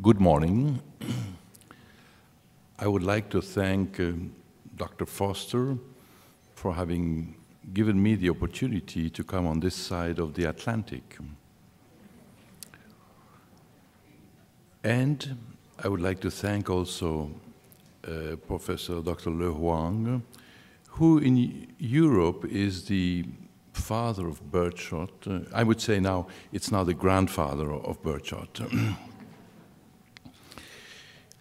Good morning. I would like to thank Dr. Foster for having given me the opportunity to come on this side of the Atlantic. And I would like to thank also Professor Dr. Le Huang, who in Europe is the father of birdshot. I would say now it's now the grandfather of birdshot.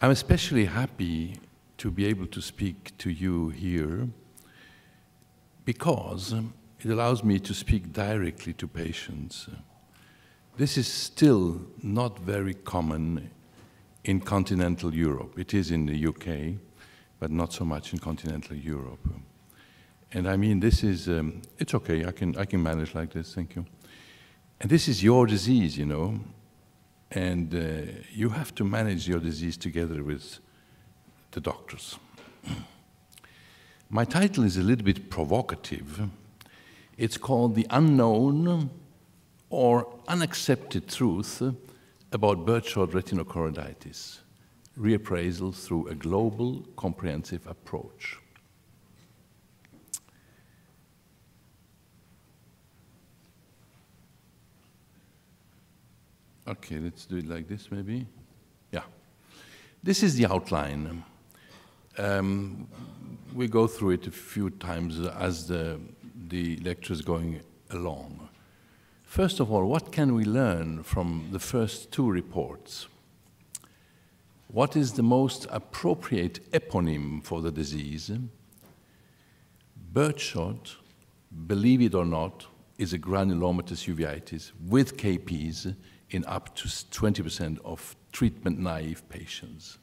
I'm especially happy to be able to speak to you here because it allows me to speak directly to patients. This is still not very common in continental Europe. It is in the UK, but not so much in continental Europe. And I mean, this is, it's okay, I can manage like this, thank you. And this is your disease, you know, and you have to manage your disease together with the doctors. My title is a little bit provocative. It's called The Unknown or Unaccepted Truth about Birdshot Retinochoroiditis, Reappraisal through a Global Comprehensive Approach. Okay, let's do it like this maybe. Yeah. This is the outline. We go through it a few times as the lecture is going along. First of all, what can we learn from the first two reports? What is the most appropriate eponym for the disease? Birdshot, believe it or not, is a granulomatous uveitis with KPs in up to 20% of treatment-naive patients.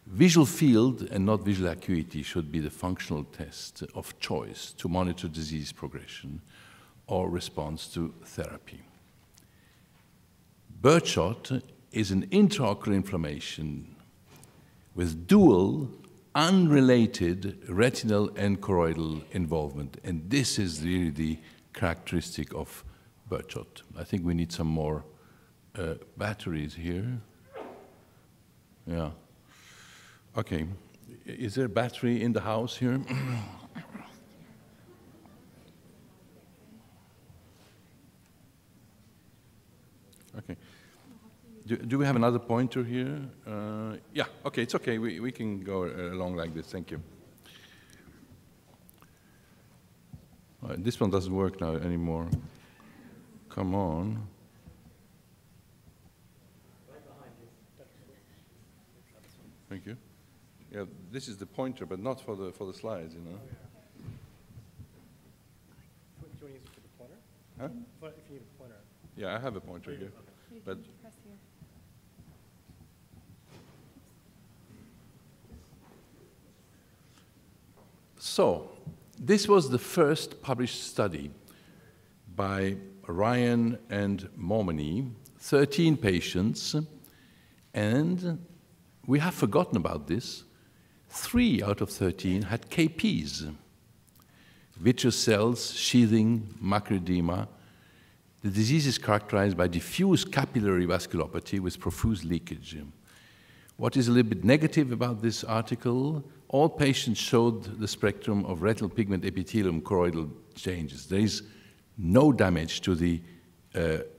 Visual field and not visual acuity should be the functional test of choice to monitor disease progression or response to therapy. Birdshot is an intraocular inflammation with dual, unrelated retinal and choroidal involvement, and this is really the characteristic of birdshot. I think we need some more batteries here. Yeah. Okay. Is there a battery in the house here? Okay. Do we have another pointer here? Yeah. Okay. It's okay. We can go along like this. Thank you. All right, this one doesn't work now anymore. Come on. Thank you. Yeah, this is the pointer, but not for the slides, you know. Do you want to use it for the pointer? Huh? If you need a pointer. Yeah, I have a pointer here. Okay. But Press here. so, this was the first published study by Ryan and Momany, 13 patients, and we have forgotten about this. 3 out of 13 had KPs, vitreous cells, sheathing, macular edema. The disease is characterized by diffuse capillary vasculopathy with profuse leakage. What is a little bit negative about this article, all patients showed the spectrum of retinal pigment epithelium choroidal changes. There is no damage to the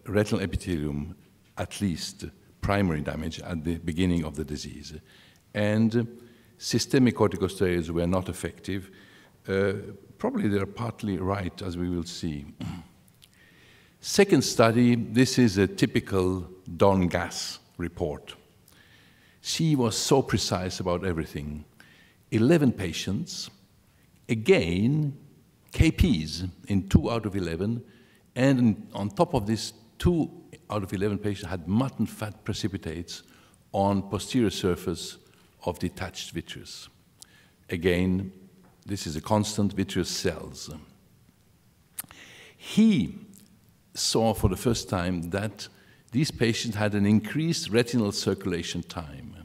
retinal epithelium, at least primary damage at the beginning of the disease. And systemic corticosteroids were not effective. Probably they're partly right, as we will see. Second study, this is a typical Don Gass report. She was so precise about everything. 11 patients, again, KPs in 2 out of 11, and on top of this, 2 out of 11 patients had mutton fat precipitates on posterior surface of detached vitreous. Again, this is a constant vitreous cells. He saw for the first time that these patients had an increased retinal circulation time.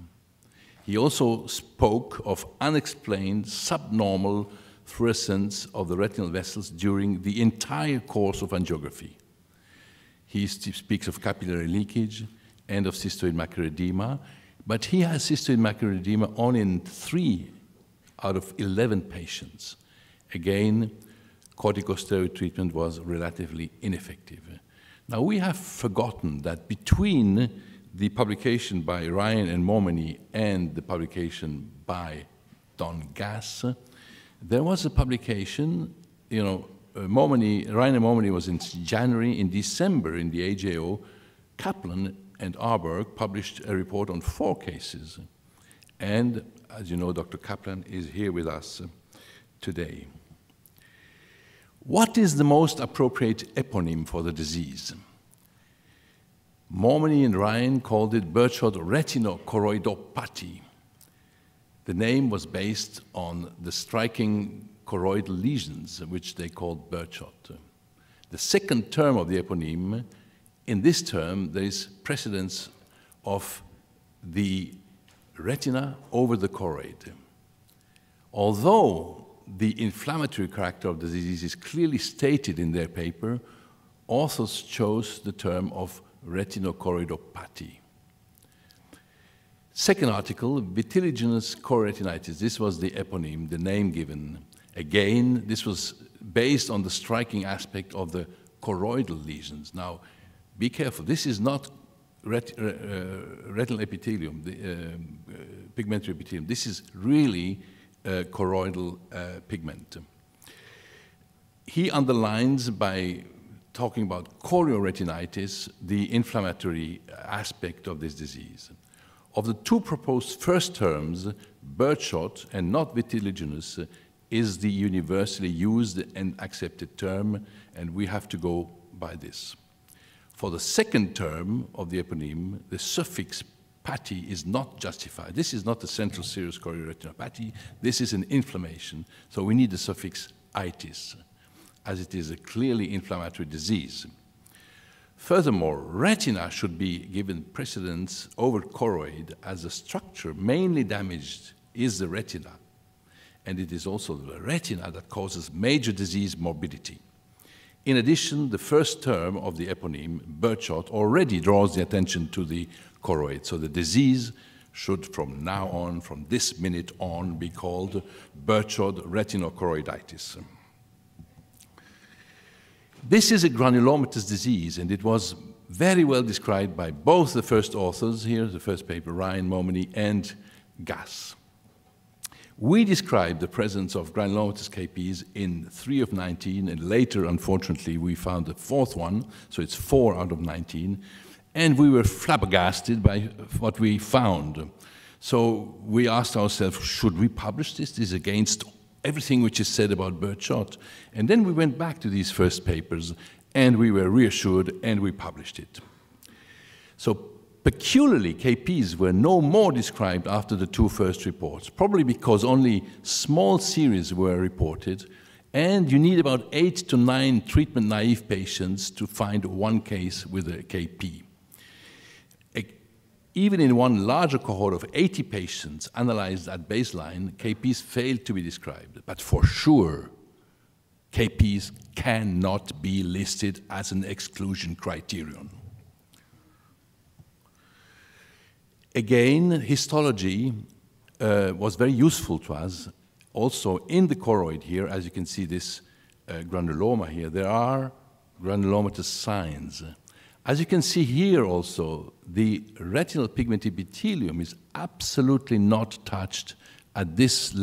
He also spoke of unexplained subnormal fluorescence of the retinal vessels during the entire course of angiography. He speaks of capillary leakage and of cystoid macular edema, but he has cystoid macular edema only in 3 out of 11 patients. Again, corticosteroid treatment was relatively ineffective. Now, we have forgotten that between the publication by Ryan and Momeny and the publication by Don Gass, there was a publication, Ryan and Momeny was in January. In December, in the AJO, Kaplan and Arberg published a report on 4 cases. And, as you know, Dr. Kaplan is here with us today. What is the most appropriate eponym for the disease? Momeny and Ryan called it birdshot retinochoroidopathy. The name was based on the striking choroidal lesions, which they called birdshot. The second term of the eponym, in this term, there is precedence of the retina over the choroid. Although the inflammatory character of the disease is clearly stated in their paper, authors chose the term of retinochoroidopathy. Second article, vitelliginous chororetinitis. This was the eponym, the name given. Again, this was based on the striking aspect of the choroidal lesions. Now, be careful. This is not retinal epithelium, pigmentary epithelium. This is really choroidal pigment. He underlines by talking about chorioretinitis the inflammatory aspect of this disease. Of the 2 proposed first terms, birdshot and not vitelliginous is the universally used and accepted term, and we have to go by this. For the second term of the eponym, the suffix pathy is not justified. This is not a central serous chorioretinopathy. This is an inflammation, so we need the suffix itis, as it is a clearly inflammatory disease. Furthermore, retina should be given precedence over choroid, as the structure mainly damaged is the retina, and it is also the retina that causes major disease morbidity. In addition, the first term of the eponym, birdshot, already draws the attention to the choroid, so the disease should from now on, from this minute on, be called birdshot retinochoroiditis. This is a granulomatous disease, and it was very well described by both the first authors here, the first paper, Ryan, Momeny, and Gass. We described the presence of granulomatous KPs in 3 of 19, and later, unfortunately, we found the 4th one, so it's 4 out of 19, and we were flabbergasted by what we found. So we asked ourselves, should we publish this? This is against everything which is said about birdshot. And then we went back to these first papers, and we were reassured, and we published it. So peculiarly, KPs were no more described after the 2 first reports, probably because only small series were reported, and you need about 8 to 9 treatment-naive patients to find 1 case with a KP. Even in one larger cohort of 80 patients analyzed at baseline, KPs failed to be described. But for sure, KPs cannot be listed as an exclusion criterion. Again, histology was very useful to us. Also, in the choroid here, as you can see this granuloma here, there are granulomatous signs. As you can see here also, the retinal pigment epithelium is absolutely not touched at this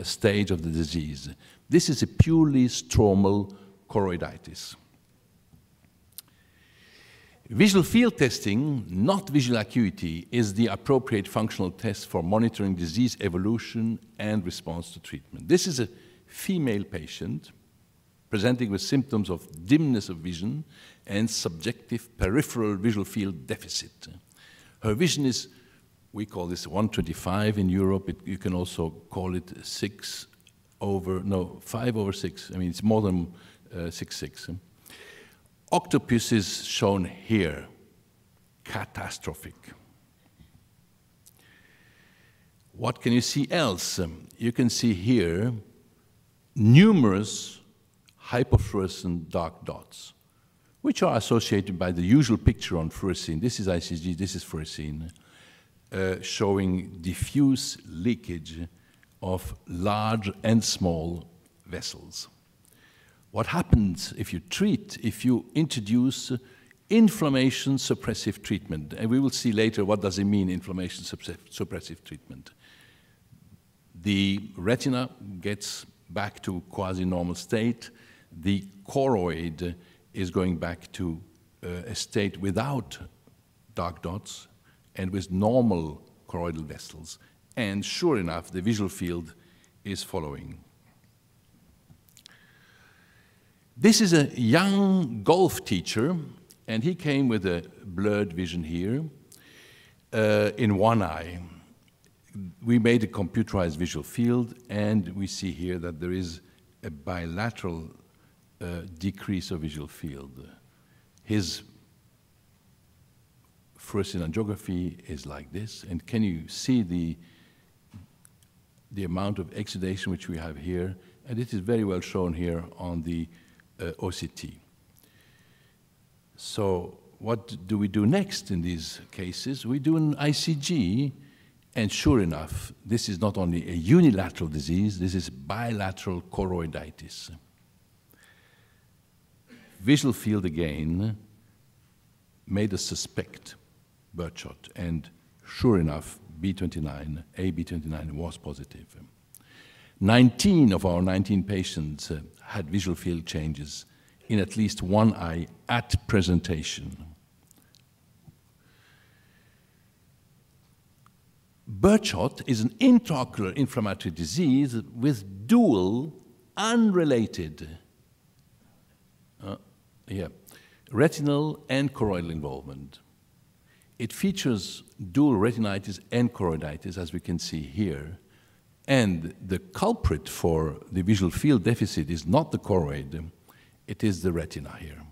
stage of the disease. This is a purely stromal choroiditis. Visual field testing, not visual acuity, is the appropriate functional test for monitoring disease evolution and response to treatment. This is a female patient presenting with symptoms of dimness of vision and subjective peripheral visual field deficit. Her vision is, we call this 125 in Europe. You can also call it 5/6. I mean, it's more than 6/6. Octopus is shown here, catastrophic. What can you see else? You can see here numerous hypofluorescent dark dots, which are associated by the usual picture on fluorescein. This is ICG, this is fluorescein, showing diffuse leakage of large and small vessels. What happens if you introduce inflammation suppressive treatment? And we will see later what does it mean, inflammation suppressive treatment. The retina gets back to quasi-normal state. The choroid is going back to a state without dark dots and with normal choroidal vessels. And sure enough, the visual field is following. This is a young golf teacher, and he came with a blurred vision here in one eye. We made a computerized visual field, and we see here that there is a bilateral decrease of visual field. His fluorescein angiography is like this, and can you see the amount of exudation which we have here? And it is very well shown here on the OCT. So what do we do next in these cases? We do an ICG, and sure enough, this is not only a unilateral disease, this is bilateral choroiditis. Visual field again made us suspect birdshot, and sure enough, B29, AB29 was positive. 19 of our 19 patients had visual field changes in at least one eye at presentation. Birdshot is an intraocular inflammatory disease with dual, unrelated, retinal and choroidal involvement. It features dual retinitis and choroiditis, as we can see here. And the culprit for the visual field deficit is not the choroid, it is the retina here.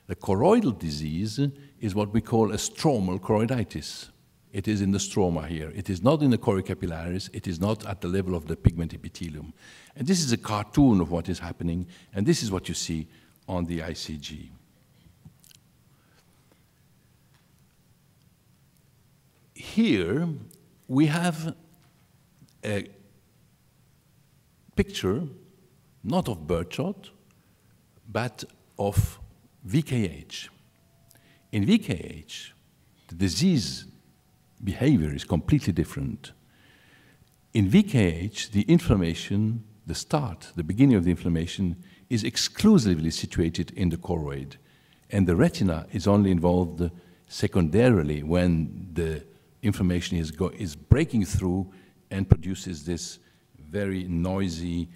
The choroidal disease is what we call a stromal choroiditis. It is in the stroma here. It is not in the choriocapillaris. It is not at the level of the pigment epithelium. And this is a cartoon of what is happening, and this is what you see on the ICG. Here we have a picture, not of birdshot, but of VKH. In VKH, the disease behavior is completely different. In VKH, the inflammation, the beginning of the inflammation, is exclusively situated in the choroid, and the retina is only involved secondarily when the inflammation is breaking through and produces this very noisy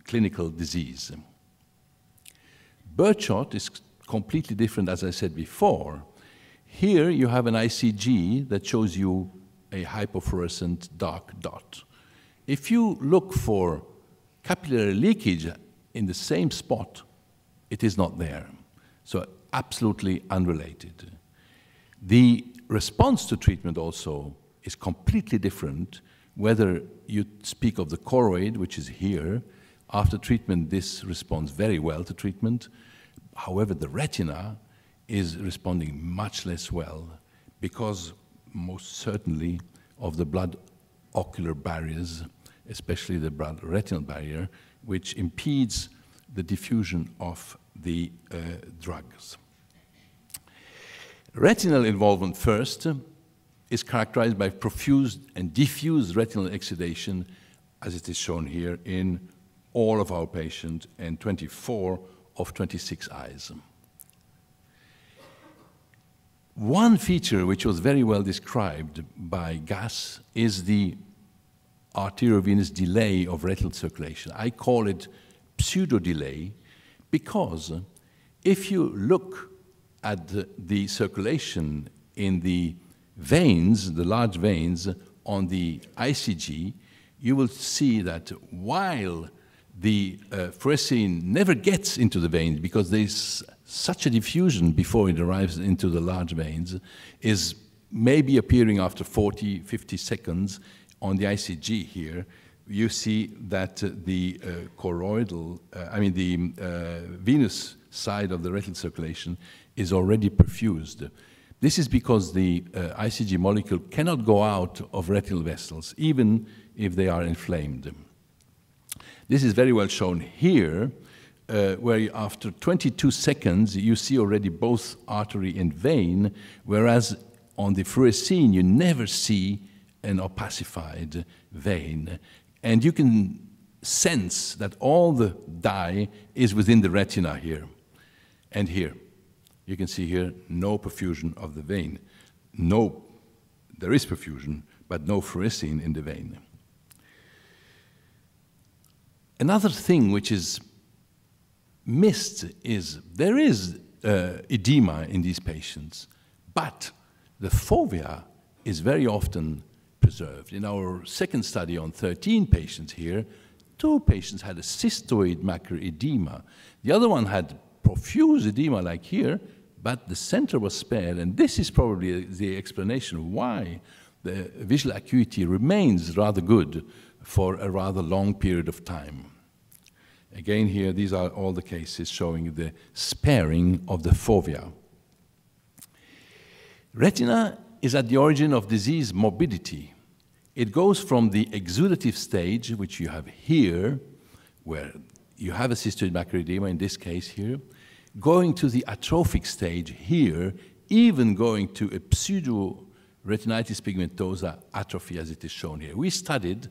clinical disease. Birdshot is completely different, as I said before. Here you have an ICG that shows you a hypofluorescent dark dot. If you look for capillary leakage in the same spot, it is not there. So absolutely unrelated. The response to treatment also is completely different, whether you speak of the choroid, which is here. After treatment, this responds very well to treatment. However, the retina is responding much less well because most certainly of the blood-ocular barriers, especially the blood-retinal barrier, which impedes the diffusion of the drugs. Retinal involvement first is characterized by profuse and diffuse retinal exudation, as it is shown here in all of our patients and 24 of 26 eyes. One feature which was very well described by Gass is the arteriovenous delay of retinal circulation. I call it pseudo-delay because if you look at the circulation in the veins, the large veins on the ICG, you will see that while the fluorescein never gets into the veins because there's such a diffusion before it arrives into the large veins, is maybe appearing after 40, 50 seconds on the ICG here. You see that the the venous side of the retinal circulation is already perfused. This is because the ICG molecule cannot go out of retinal vessels, even if they are inflamed. This is very well shown here, where after 22 seconds, you see already both artery and vein, whereas on the fluorescein, you never see an opacified vein. And you can sense that all the dye is within the retina here and here. You can see here no perfusion of the vein. No, there is perfusion, but no fluorescein in the vein. Another thing which is missed is there is edema in these patients, but the fovea is very often preserved. In our second study on 13 patients here, 2 patients had a cystoid macular edema. The other one had profuse edema like here, but the center was spared, and this is probably the explanation why the visual acuity remains rather good for a rather long period of time. Again here, these are all the cases showing the sparing of the fovea. Retina is at the origin of disease morbidity. It goes from the exudative stage, which you have here, where you have a cystoid macular edema, in this case here, going to the atrophic stage here, even going to a pseudo-retinitis pigmentosa atrophy, as it is shown here. We studied,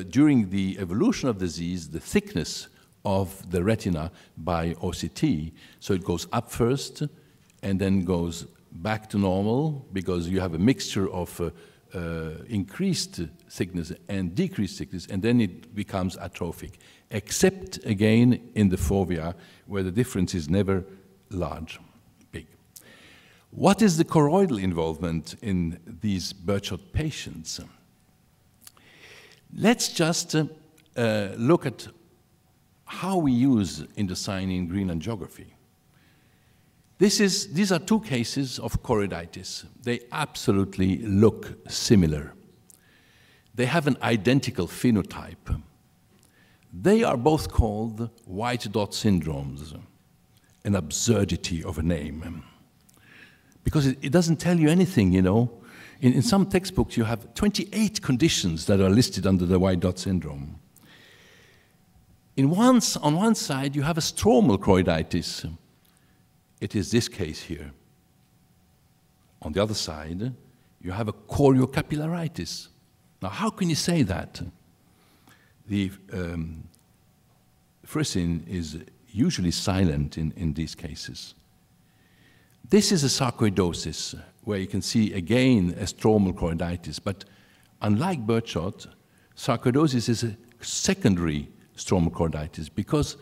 during the evolution of disease, the thickness of the retina by OCT. So it goes up first, and then goes back to normal, because you have a mixture of increased thickness and decreased thickness, and then it becomes atrophic, except again in the fovea, where the difference is never large, big. What is the choroidal involvement in these Burchard patients? Let's just look at how we use indocyanine green angiography. These are 2 cases of choroiditis. They absolutely look similar. They have an identical phenotype. They are both called white dot syndromes, an absurdity of a name. Because it doesn't tell you anything, you know. In some textbooks, you have 28 conditions that are listed under the white dot syndrome. On one side, you have a stromal choroiditis. It is this case here. On the other side, you have a choriocapillaritis. Now, how can you say that? The fluorescein is usually silent in these cases. This is a sarcoidosis, where you can see again a stromal choroiditis, but unlike Burchard, sarcoidosis is a secondary stromal choroiditis because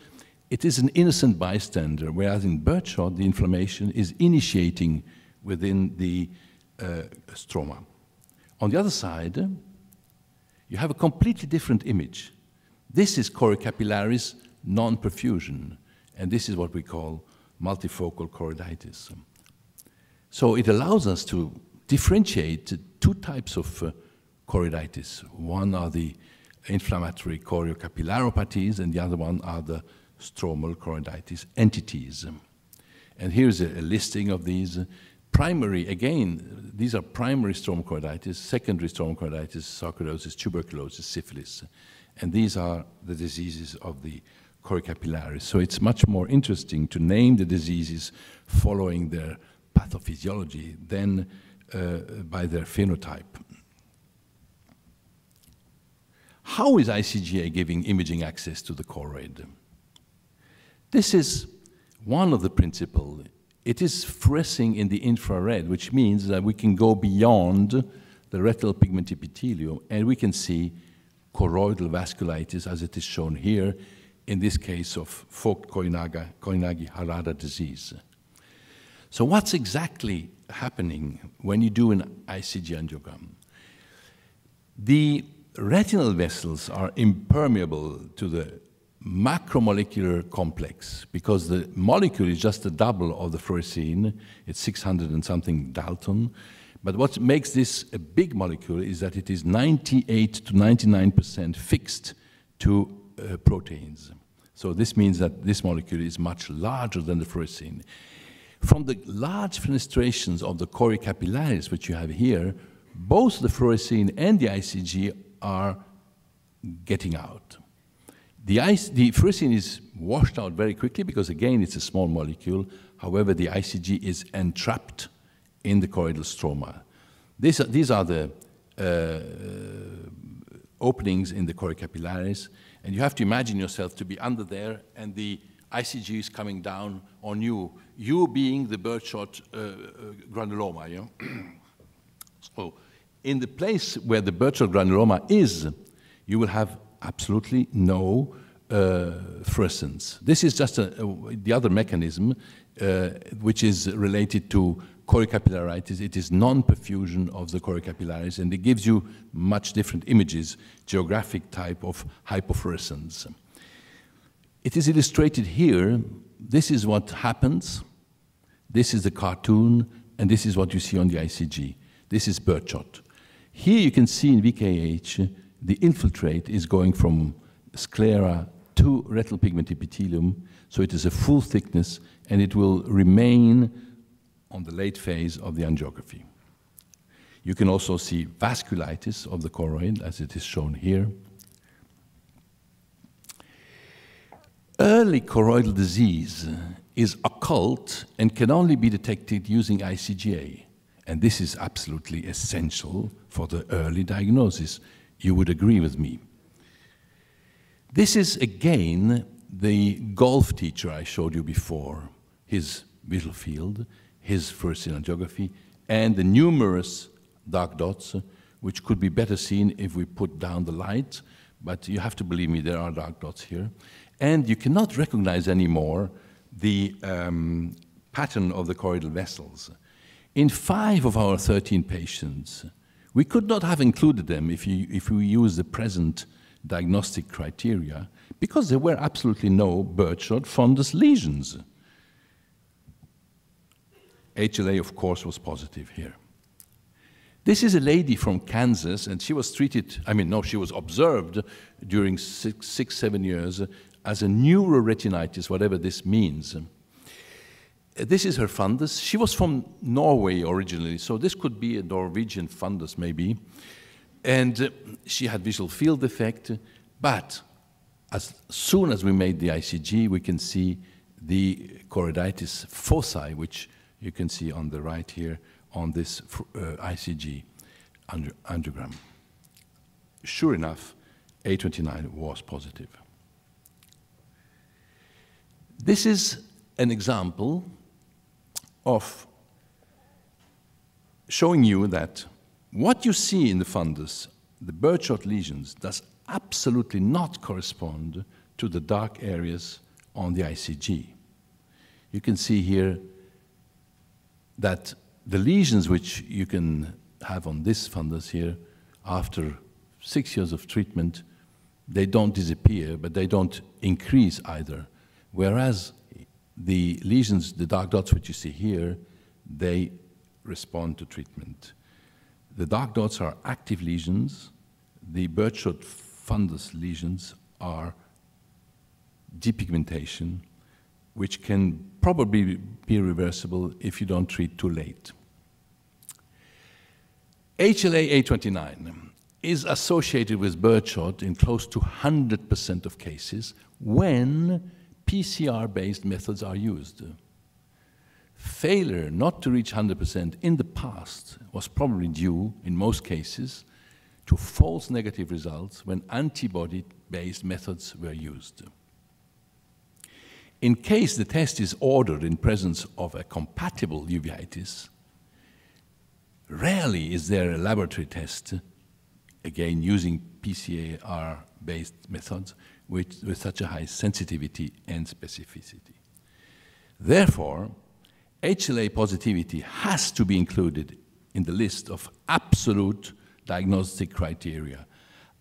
it is an innocent bystander, whereas in Burchard, the inflammation is initiating within the stroma. On the other side, you have a completely different image. This is choriocapillaris non-perfusion, and this is what we call multifocal choroiditis. So it allows us to differentiate 2 types of choroiditis. One are the inflammatory choriocappillaropathies, and the other one are the stromal choroiditis entities. And here's a listing of these. Primary, again, these are primary stromal choroiditis, secondary stromal choroiditis, sarcoidosis, tuberculosis, syphilis. And these are the diseases of the choriocapillaris. So it's much more interesting to name the diseases following their pathophysiology than by their phenotype. How is ICGA giving imaging access to the choroid? This is one of the principles. It is fluorescing in the infrared, which means that we can go beyond the retinal pigment epithelium and we can see choroidal vasculitis, as it is shown here, in this case of Vogt-Koinagi-Harada disease. So what's exactly happening when you do an ICG angiogram? The retinal vessels are impermeable to the macromolecular complex because the molecule is just a double of the fluorescein. It's 600 and something Dalton. But what makes this a big molecule is that it is 98 to 99% fixed to proteins. So this means that this molecule is much larger than the fluorescein. From the large fenestrations of the choriocapillaris, which you have here, both the fluorescein and the ICG are getting out. The fluorescein is washed out very quickly because, again, it's a small molecule. However, the ICG is entrapped in the choroidal stroma. These are the openings in the choriocapillaris, and you have to imagine yourself to be under there, and the ICG is coming down on you, you being the birdshot granuloma. You know? So in the place where the birdshot granuloma is, you will have absolutely no fluorescence. This is just the other mechanism which is related to choriocapillaritis. It is non-perfusion of the choriocapillaris, and it gives you much different images, geographic type of hypofluorescence. It is illustrated here. This is what happens. This is the cartoon, and this is what you see on the ICG. This is birdshot. Here you can see in VKH, the infiltrate is going from sclera to retinal pigment epithelium, so it is a full thickness, and it will remain on the late phase of the angiography. You can also see vasculitis of the choroid, as it is shown here. Early choroidal disease is occult and can only be detected using ICGA. And this is absolutely essential for the early diagnosis. You would agree with me. This is, again, the golf teacher I showed you before, his visual field, his fluorescein angiography, and the numerous dark dots, which could be better seen if we put down the light, but you have to believe me, there are dark dots here. And you cannot recognize anymore the pattern of the choroidal vessels. In 5 of our 13 patients, we could not have included them if we use the present diagnostic criteria, because there were absolutely no birdshot fundus lesions. HLA, of course, was positive here. This is a lady from Kansas, and she was treated, she was observed during 6-7 years as a neuroretinitis, whatever this means. This is her fundus. She was from Norway originally, so this could be a Norwegian fundus maybe. And she had visual field defect, but as soon as we made the ICG, we can see the choroiditis foci, which you can see on the right here on this ICG angiogram. Sure enough, A29 was positive. This is an example of showing you that what you see in the fundus, the birdshot lesions, does absolutely not correspond to the dark areas on the ICG. You can see here that the lesions which you can have on this fundus here, after 6 years of treatment, they don't disappear, but they don't increase either. Whereas the lesions, the dark dots which you see here, they respond to treatment. The dark dots are active lesions. The birdshot fundus lesions are depigmentation, which can probably be reversible if you don't treat too late. HLA-A29 is associated with birdshot in close to 100% of cases when PCR-based methods are used. Failure not to reach 100% in the past was probably due, in most cases, to false negative results when antibody-based methods were used. In case the test is ordered in presence of a compatible uveitis, rarely is there a laboratory test, again using PCR-based methods, with such a high sensitivity and specificity. Therefore, HLA positivity has to be included in the list of absolute diagnostic criteria,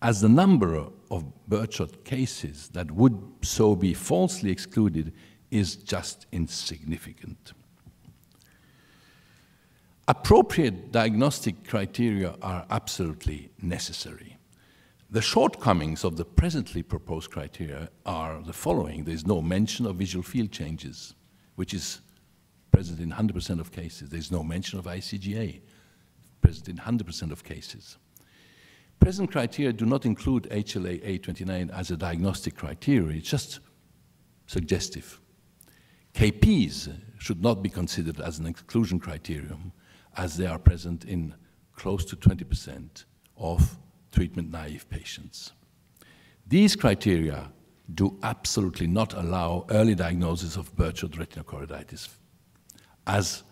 as the number of birdshot cases that would so be falsely excluded is just insignificant. Appropriate diagnostic criteria are absolutely necessary. The shortcomings of the presently proposed criteria are the following. There is no mention of visual field changes, which is present in 100% of cases. There's no mention of ICGA, present in 100% of cases. Present criteria do not include HLA-A29 as a diagnostic criteria. It's just suggestive. KPs should not be considered as an exclusion criterion, as they are present in close to 20% of treatment-naive patients. These criteria do absolutely not allow early diagnosis of Burchard retinochoroiditis, as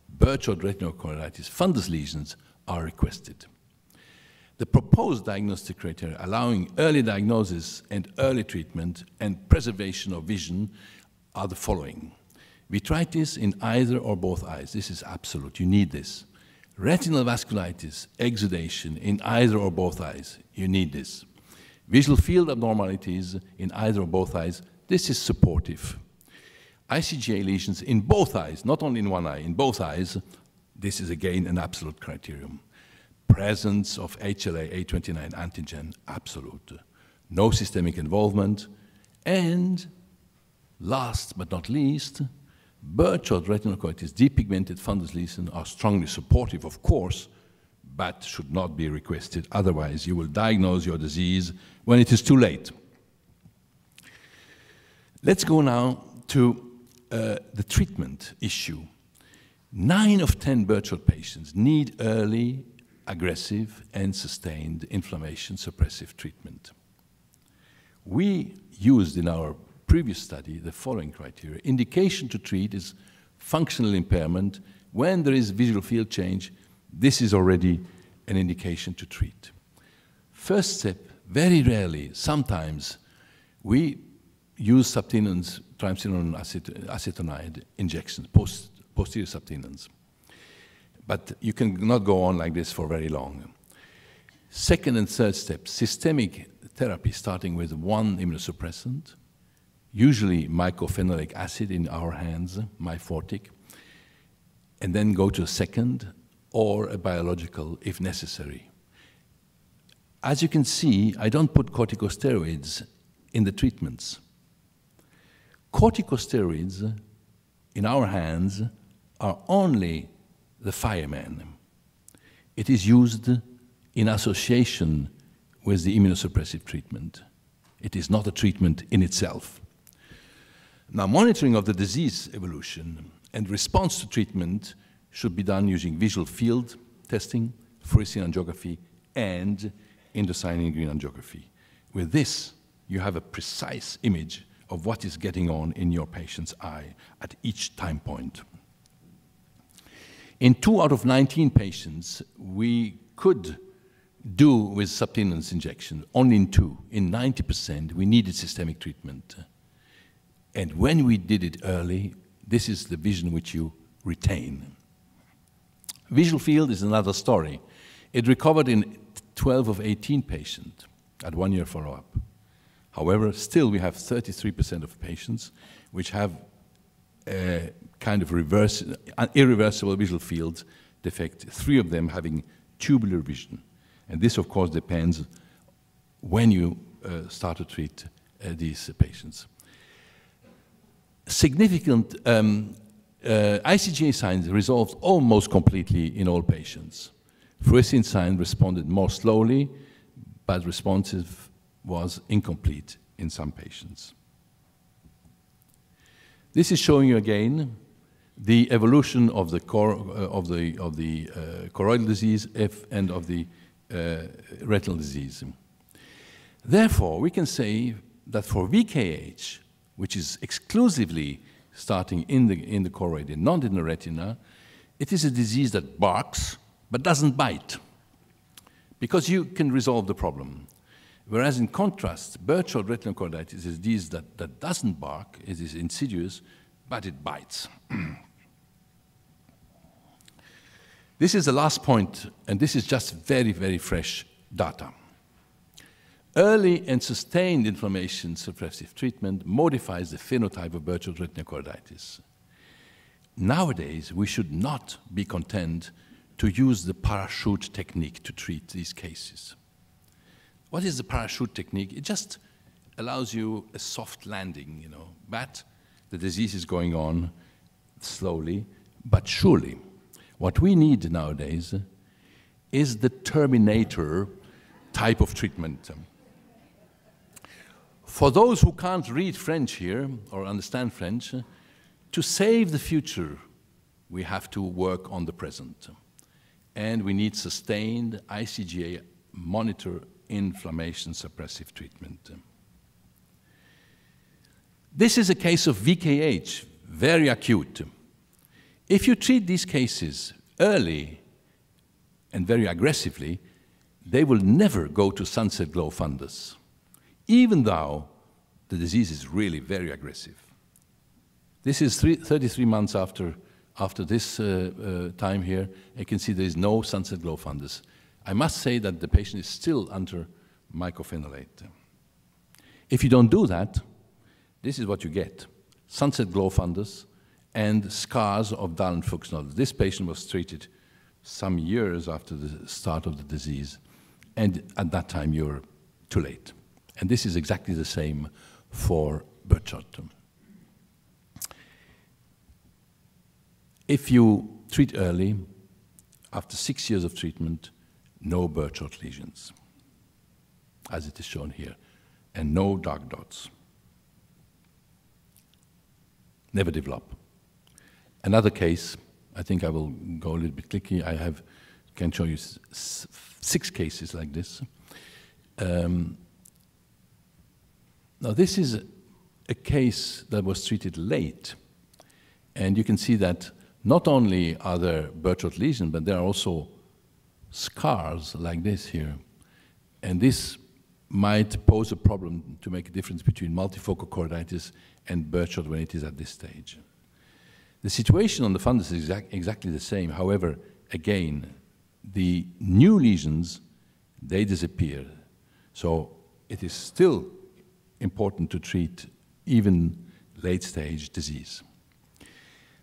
Burchard retinochoroiditis fundus lesions are requested. The proposed diagnostic criteria allowing early diagnosis and early treatment and preservation of vision are the following. Vitritis in either or both eyes. This is absolute. You need this. Retinal vasculitis, exudation in either or both eyes. You need this. Visual field abnormalities in either or both eyes. This is supportive. ICGA lesions in both eyes, not only in one eye, in both eyes. This is again an absolute criterion. Presence of HLA-A29 antigen, absolute. No systemic involvement. And last but not least, Burchard retinochoroiditis, depigmented fundus lesions are strongly supportive, of course, but should not be requested. Otherwise, you will diagnose your disease when it is too late. Let's go now to the treatment issue. 9 of 10 Burchard patients need early, aggressive, and sustained inflammation suppressive treatment. We used in our previous study the following criteria. Indication to treat is functional impairment. When there is visual field change, this is already an indication to treat. First step, very rarely, sometimes, we use subtenons, triamcinolone acetonide injections, posterior subtenons. But you cannot go on like this for very long. Second and third step, systemic therapy starting with one immunosuppressant, usually mycophenolic acid in our hands, Myfortic, and then go to a second or a biological if necessary. As you can see, I don't put corticosteroids in the treatments. Corticosteroids in our hands are only the fireman. It is used in association with the immunosuppressive treatment. It is not a treatment in itself. Now, monitoring of the disease evolution and response to treatment should be done using visual field testing, fluorescein angiography, and indocyanine green angiography. With this, you have a precise image of what is getting on in your patient's eye at each time point. In 2 out of 19 patients, we could do with subtenons injection, only in 2. In 90%, we needed systemic treatment. And when we did it early, this is the vision which you retain. Visual field is another story. It recovered in 12 of 18 patients at 1 year follow-up. However, still we have 33% of patients which have a kind of irreversible visual field defect, 3 of them having tubular vision. And this, of course, depends when you start to treat these patients. Significant ICGA signs resolved almost completely in all patients. Fluorescein sign responded more slowly, but responsive was incomplete in some patients. This is showing you again the evolution of the choroidal disease and of the retinal disease. Therefore, we can say that for VKH, which is exclusively starting in the choroid and not in the retina, it is a disease that barks but doesn't bite, because you can resolve the problem. Whereas in contrast, Burchard retinochoroiditis is a disease that doesn't bark, it is insidious, but it bites. This is the last point, and this is just very, very fresh data. Early and sustained inflammation suppressive treatment modifies the phenotype of Burchard retinochoroiditis. Nowadays, we should not be content to use the parachute technique to treat these cases. What is the parachute technique? It just allows you a soft landing, but the disease is going on slowly, But surely, what we need nowadays is the Terminator type of treatment. For those who can't read French here or understand French, to save the future, we have to work on the present. And we need sustained ICGA monitor inflammation suppressive treatment. This is a case of VKH, very acute. If you treat these cases early and very aggressively, they will never go to sunset glow fundus, even though the disease is really very aggressive. This is 33 months after this time here. You can see there is no sunset glow fundus. I must say that the patient is still under mycophenolate. If you don't do that, this is what you get: sunset glow fundus and scars of dull and Fuchs nodules. This patient was treated some years after the start of the disease, and at that time you're too late. And this is exactly the same for Burchard. If you treat early, after 6 years of treatment, no Burchard lesions, as it is shown here, and no dark dots. Never develop. Another case, I think I will go a little bit clicky. Can show you 6 cases like this. Now this is a case that was treated late, and you can see that not only are there Burchard lesions, but there are also scars like this here. And this might pose a problem to make a difference between multifocal choroiditis and Burchard when it is at this stage. The situation on the fundus is exactly the same. However, again, the new lesions, they disappear. So it is still important to treat even late-stage disease.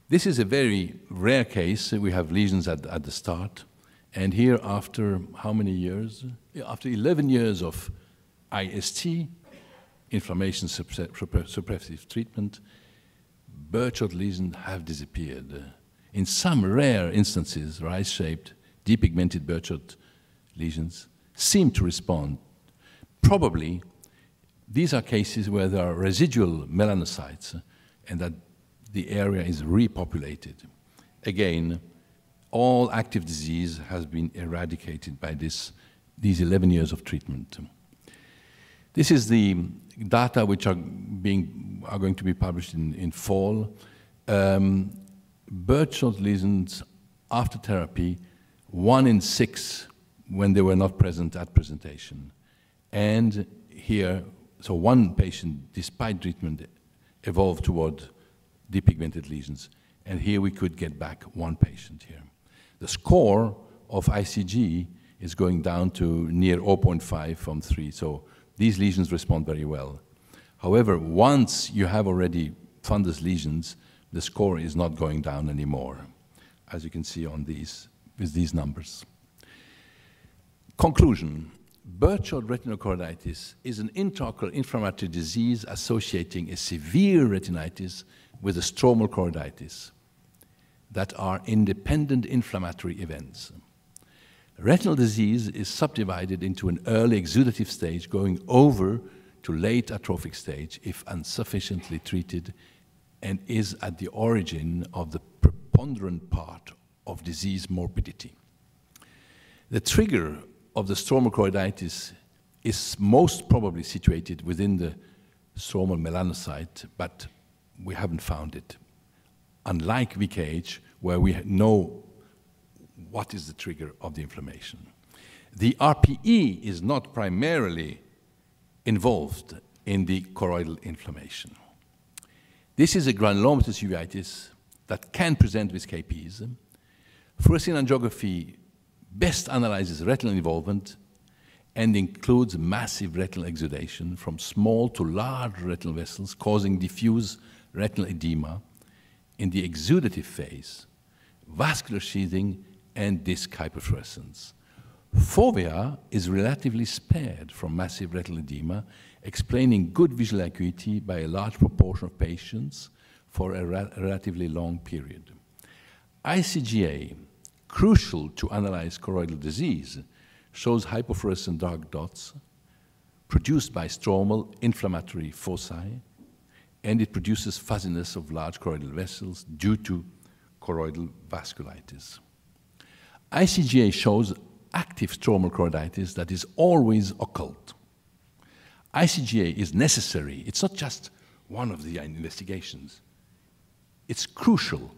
This is a very rare case. We have lesions at the start. And here, after how many years? After 11 years of IST, inflammation suppressive treatment, Burchard lesions have disappeared. In some rare instances, rice-shaped, depigmented Burchard lesions seem to respond. Probably, these are cases where there are residual melanocytes and that the area is repopulated. Again, all active disease has been eradicated by these 11 years of treatment. This is the data which are going to be published in fall. Burchard lesions after therapy, 1 in 6 when they were not present at presentation. And here, so 1 patient, despite treatment, evolved toward depigmented lesions. And here we could get back 1 patient here. The score of ICG is going down to near 0.5 from 3. So these lesions respond very well. However, once you have already fundus lesions, the score is not going down anymore, as you can see on with these numbers. Conclusion: Burchard retinochoroiditis is an intraocular inflammatory disease associating a severe retinitis with a stromal choroiditis that are independent inflammatory events. Retinal disease is subdivided into an early exudative stage going over to late atrophic stage if insufficiently treated, and is at the origin of the preponderant part of disease morbidity. The trigger of the stromal choroiditis is most probably situated within the stromal melanocyte, but we haven't found it. Unlike VKH, where we know what is the trigger of the inflammation. The RPE is not primarily involved in the choroidal inflammation. This is a granulomatous uveitis that can present with KPs. Fluorescein angiography best analyzes retinal involvement and includes massive retinal exudation from small to large retinal vessels causing diffuse retinal edema in the exudative phase, vascular sheathing, and disc hyperfluorescence. Fovea is relatively spared from massive retinal edema, explaining good visual acuity by a large proportion of patients for a relatively long period. ICGA, crucial to analyze choroidal disease, shows hypofluorescent dark dots produced by stromal inflammatory foci, and it produces fuzziness of large choroidal vessels due to choroidal vasculitis. ICGA shows active stromal choroiditis that is always occult. ICGA is necessary. It's not just one of the investigations. It's crucial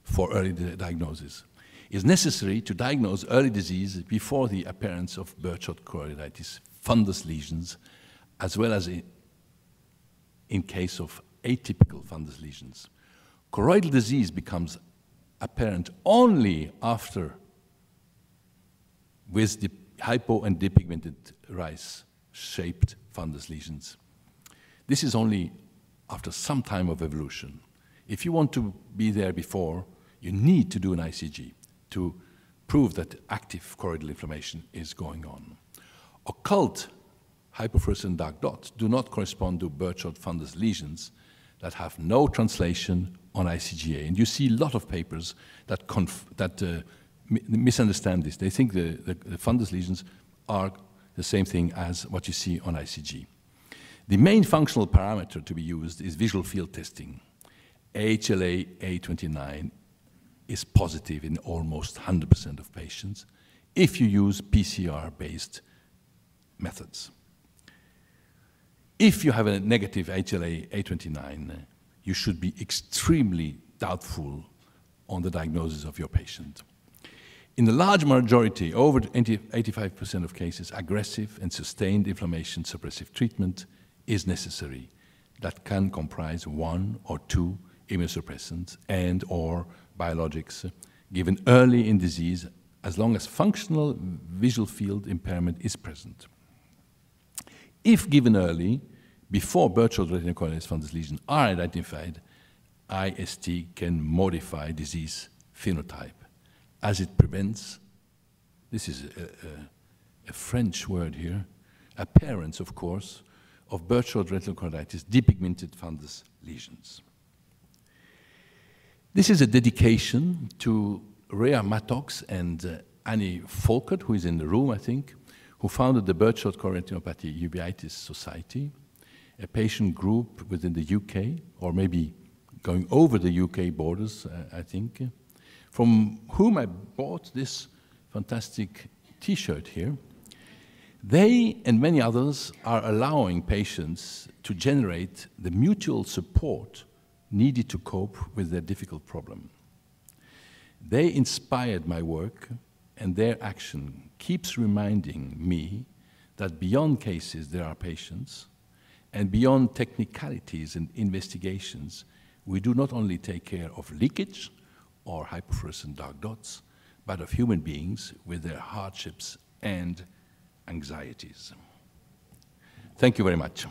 for early diagnosis. It's necessary to diagnose early disease before the appearance of birdshot choroiditis, fundus lesions, as well as in case of atypical fundus lesions. Choroidal disease becomes apparent only after with the hypo and depigmented rice-shaped fundus lesions. This is only after some time of evolution. If you want to be there before, you need to do an ICG to prove that active choroidal inflammation is going on. Occult hypofluorescent dark dots do not correspond to birdshot fundus lesions that have no translation on ICGA. And you see a lot of papers that misunderstand this. They think the fundus lesions are the same thing as what you see on ICG. The main functional parameter to be used is visual field testing. HLA-A29 is positive in almost 100% of patients if you use PCR-based methods. If you have a negative HLA-A29, you should be extremely doubtful on the diagnosis of your patient. In the large majority, over 85% of cases, aggressive and sustained inflammation suppressive treatment is necessary. That can comprise 1 or 2 immunosuppressants and or biologics given early in disease as long as functional visual field impairment is present. If given early, before birdshot retinochoroidal fundus lesions are identified, IST can modify disease phenotype as it prevents, this is a French word here, appearance, of course, of birdshot retinochoroiditis depigmented fundus lesions. This is a dedication to Rhea Mattox and Annie Folkert, who is in the room, I think, who founded the Birdshot Chororetinopathy Uveitis Society, a patient group within the UK, or maybe going over the UK borders, I think, from whom I bought this fantastic T-shirt here. They and many others are allowing patients to generate the mutual support needed to cope with their difficult problem. They inspired my work, and their action keeps reminding me that beyond cases there are patients, and beyond technicalities and investigations, we do not only take care of leakage or hypofluorescent dark dots, but of human beings with their hardships and anxieties. Thank you very much.